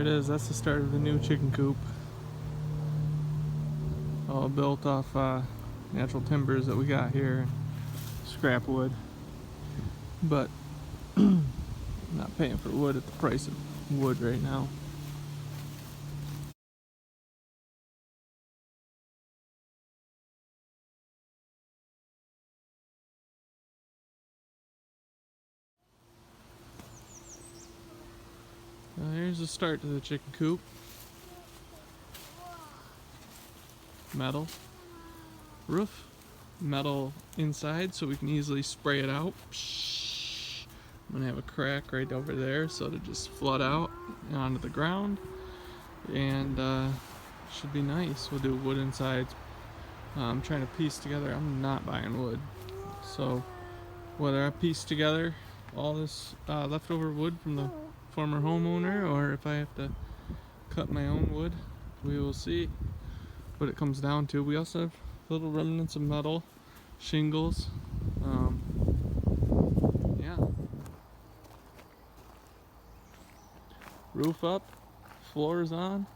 it is. That's the start of the new chicken coop. All built off natural timbers that we got here, scrap wood. But I'm not paying for wood at the price of wood right now. Here's the start to the chicken coop. Metal roof, metal inside so we can easily spray it out. I'm gonna have a crack right over there so it'll just flood out onto the ground, and should be nice. We'll do wood insides. I'm trying to piece together. I'm not buying wood, so whether I piece together all this leftover wood from the former homeowner or if I have to cut my own wood, we will see what it comes down to. We also have little remnants of metal, shingles. Yeah. Roof up, floors on.